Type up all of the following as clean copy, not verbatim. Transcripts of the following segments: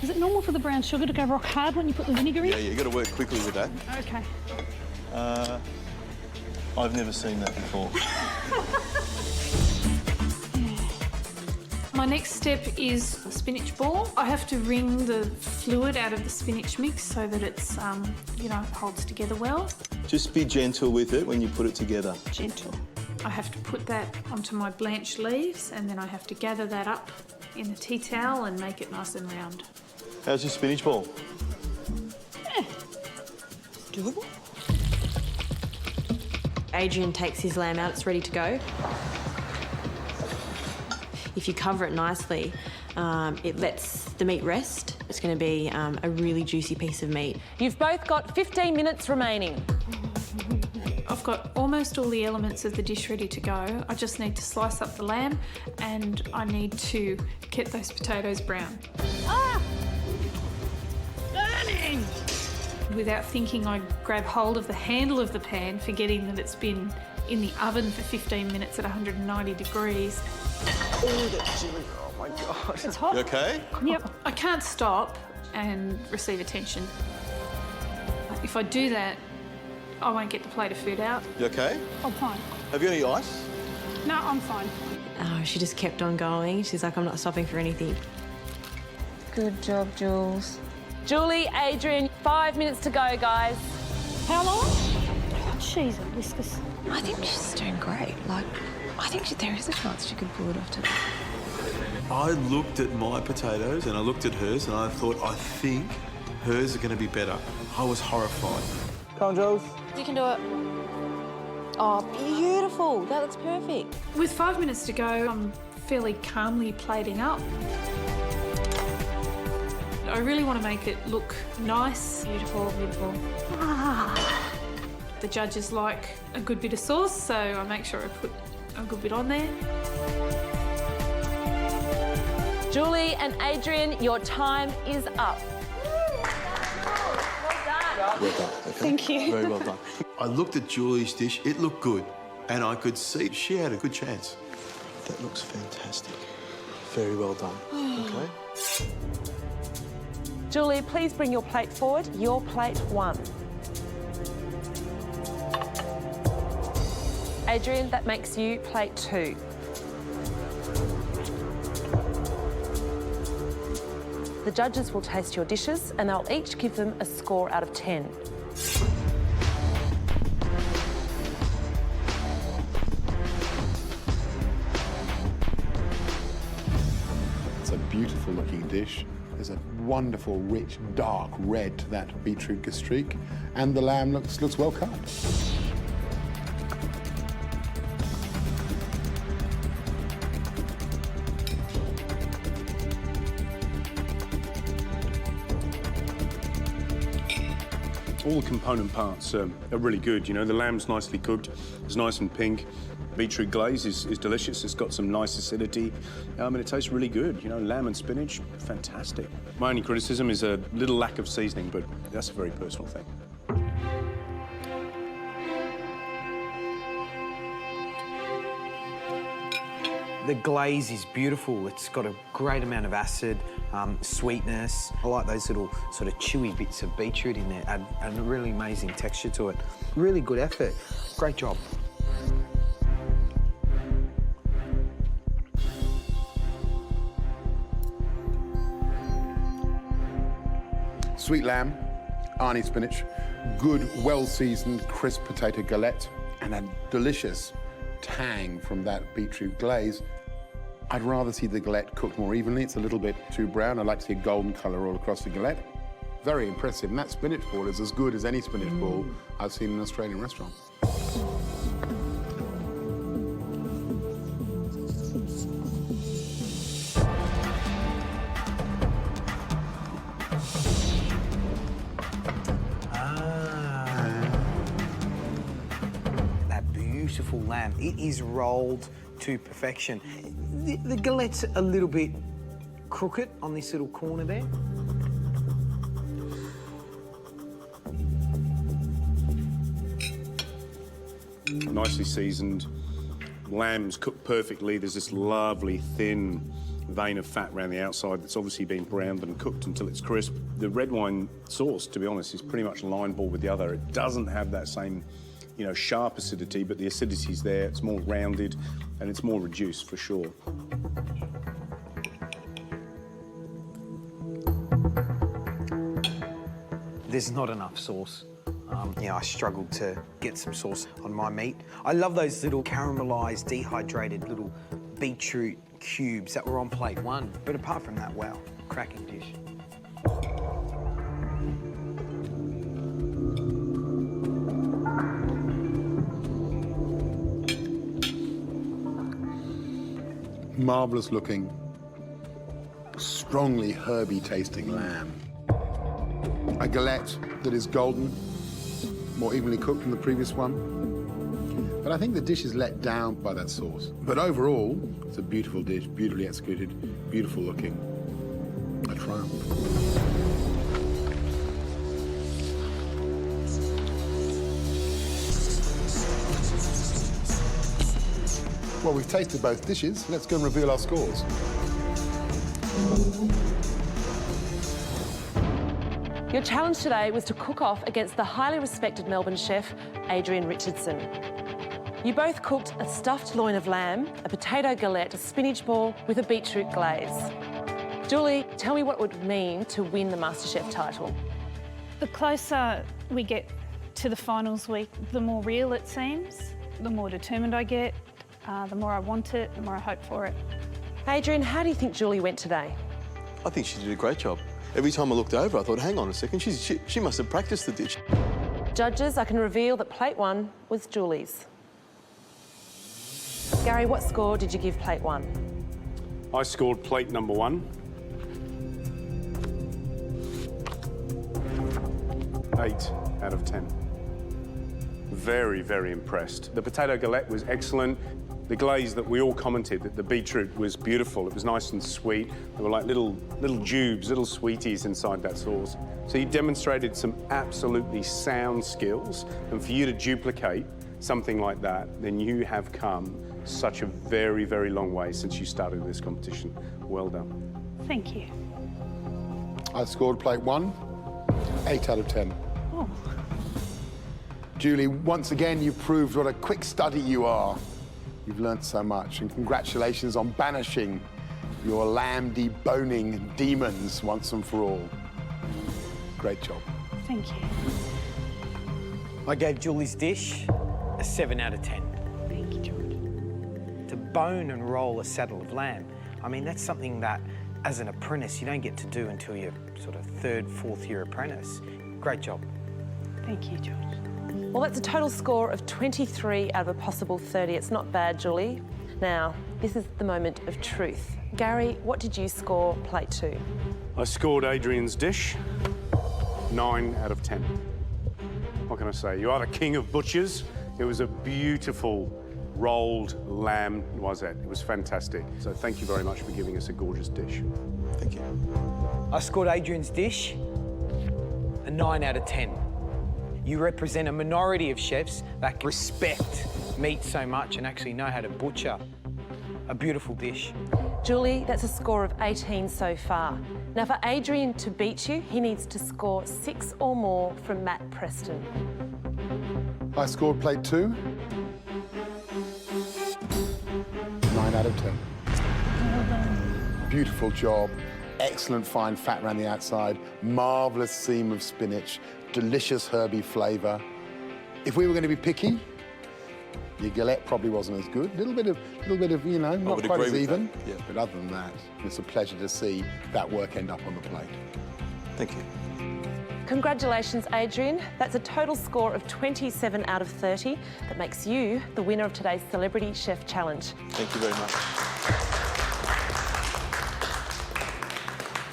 Is it normal for the brown sugar to go rock hard when you put the vinegar in? Yeah, you got to work quickly with that. Okay. I've never seen that before. My next step is spinach ball. I have to wring the fluid out of the spinach mix so that it's, you know, holds together well. Just be gentle with it when you put it together. Gentle. I have to put that onto my blanched leaves and then I have to gather that up in a tea towel and make it nice and round. How's your spinach ball? Yeah. Doable. Adrian takes his lamb out, it's ready to go. If you cover it nicely, it lets the meat rest. It's going to be a really juicy piece of meat. You've both got 15 minutes remaining. I've got almost all the elements of the dish ready to go. I just need to slice up the lamb and I need to get those potatoes brown. Ah! Burning! Without thinking, I grab hold of the handle of the pan, forgetting that it's been in the oven for 15 minutes at 190 degrees. Oh, that's chilly. Oh, my God. It's hot. You okay? Yep. I can't stop and receive attention. If I do that, I won't get the plate of food out. You okay? I'm fine. Have you got any ice? No, I'm fine. Oh, she just kept on going. She's like, I'm not stopping for anything. Good job, Jules. Julie, Adrian, 5 minutes to go, guys. How long? Oh, cheese and whiskers. I think she's doing great. Like, I think there is a chance she could pull it off today. I looked at my potatoes and I looked at hers and I thought, I think hers are going to be better. I was horrified. Come on, Jules. You can do it. Oh, beautiful. That looks perfect. With 5 minutes to go, I'm fairly calmly plating up. I really want to make it look nice. Beautiful, beautiful. The judges like a good bit of sauce, so I make sure I put a good bit on there. Julie and Adrian, your time is up. Well done. Okay. Thank you. Very well done. I looked at Julie's dish, it looked good, and I could see she had a good chance. That looks fantastic. Very well done. Okay. Julie, please bring your plate forward. Your plate 1. Adrian, that makes you plate 2. The judges will taste your dishes and they'll each give them a score out of 10. It's a beautiful looking dish. There's a wonderful, rich, dark red to that beetroot gastrique, and the lamb looks well cut. All the component parts are really good. You know, the lamb's nicely cooked. It's nice and pink. Beetroot glaze is delicious. It's got some nice acidity. And it tastes really good. You know, lamb and spinach, fantastic. My only criticism is a little lack of seasoning, but that's a very personal thing. The glaze is beautiful. It's got a great amount of acid, sweetness. I like those little sort of chewy bits of beetroot in there, add a really amazing texture to it. Really good effort. Great job. Sweet lamb, Arnie spinach, good, well-seasoned, crisp potato galette, and a delicious tang from that beetroot glaze. I'd rather see the galette cooked more evenly. It's a little bit too brown. I'd like to see a golden colour all across the galette. Very impressive. And that spinach ball is as good as any spinach ball I've seen in an Australian restaurant. That beautiful lamb, it is rolled to perfection. The galette's a little bit crooked on this little corner there. Nicely seasoned. Lamb's cooked perfectly. There's this lovely, thin, vein of fat around the outside that's obviously been browned and cooked until it's crisp. The red wine sauce, to be honest, is pretty much line ball with the other. It doesn't have that same, you know, sharp acidity, but the acidity's there. It's more rounded and it's more reduced for sure. There's not enough sauce. Yeah, I struggled to get some sauce on my meat. I love those little caramelised, dehydrated little beetroot cubes that were on plate one. But apart from that, wow, cracking dish. Marvellous looking, strongly herby tasting lamb. A galette that is golden, more evenly cooked than the previous one. But I think the dish is let down by that sauce. But overall, it's a beautiful dish, beautifully executed, beautiful looking. A triumph. Well, we've tasted both dishes. Let's go and reveal our scores. Your challenge today was to cook off against the highly respected Melbourne chef, Adrian Richardson. You both cooked a stuffed loin of lamb, a potato galette, a spinach ball with a beetroot glaze. Julie, tell me what it would mean to win the MasterChef title. The closer we get to the finals week, the more real it seems, the more determined I get, the more I want it, the more I hope for it. Adrian, how do you think Julie went today? I think she did a great job. Every time I looked over, I thought, hang on a second, she must have practiced the dish. Judges, I can reveal that plate one was Julie's. Gary, what score did you give plate one? I scored plate number 1. 8 out of 10. Very, very impressed. The potato galette was excellent. The glaze that we all commented, that the beetroot was beautiful. It was nice and sweet. There were like little jubes, little sweeties inside that sauce. So you demonstrated some absolutely sound skills. And for you to duplicate something like that, then you have come such a very, very long way since you started this competition. Well done. Thank you. I scored plate 1, 8 out of 10. Oh. Julie, once again, you've proved what a quick study you are. You've learnt so much, and congratulations on banishing your lamb deboning demons once and for all. Great job. Thank you. I gave Julie's dish a 7 out of 10. Thank you, George. To bone and roll a saddle of lamb, I mean, that's something that, as an apprentice, you don't get to do until you're sort of 3rd, 4th year apprentice. Great job. Thank you, George. Well, that's a total score of 23 out of a possible 30. It's not bad, Julie. Now, this is the moment of truth. Gary, what did you score plate 2? I scored Adrian's dish 9 out of 10. What can I say? You are the king of butchers. It was a beautiful rolled lamb noisette. It was fantastic. So thank you very much for giving us a gorgeous dish. Thank you. I scored Adrian's dish a 9 out of 10. You represent a minority of chefs that respect meat so much and actually know how to butcher a beautiful dish. Julie, that's a score of 18 so far. Now, for Adrian to beat you, he needs to score 6 or more from Matt Preston. I scored plate 2, 9 out of 10. Beautiful job. Excellent fine fat around the outside, marvellous seam of spinach, delicious herby flavour. If we were going to be picky, your galette probably wasn't as good. A little bit of, you know, not quite as even. Yeah. But other than that, it's a pleasure to see that work end up on the plate. Thank you. Congratulations, Adrian. That's a total score of 27 out of 30. That makes you the winner of today's Celebrity Chef Challenge. Thank you very much.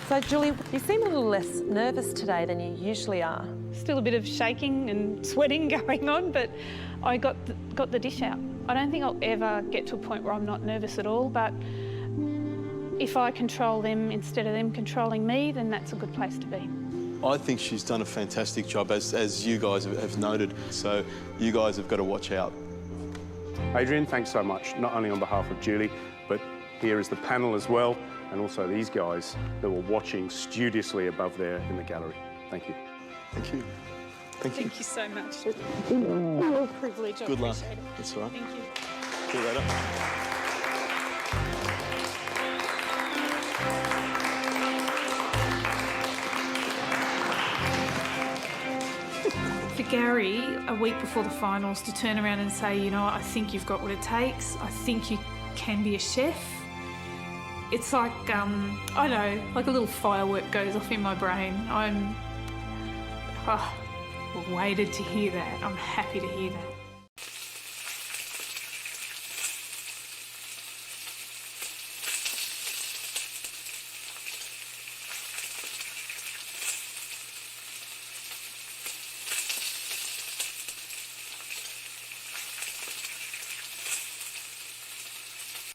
So, Julie, you seem a little less nervous today than you usually are. Still a bit of shaking and sweating going on, but I got the dish out. I don't think I'll ever get to a point where I'm not nervous at all, but if I control them instead of them controlling me, then that's a good place to be. I think she's done a fantastic job, as you guys have noted, so you guys have got to watch out. Adrian, thanks so much, not only on behalf of Julie, but here is the panel as well. and also these guys that were watching studiously above there in the gallery. Thank you. Thank you. Thank you. Thank you so much. Real privilege. I Good luck. appreciate it. That's all right. Thank you. See you later. For Gary, a week before the finals, to turn around and say, you know what, I think you've got what it takes. I think you can be a chef. It's like, I don't know, like a little firework goes off in my brain. I'm waited to hear that. I'm happy to hear that.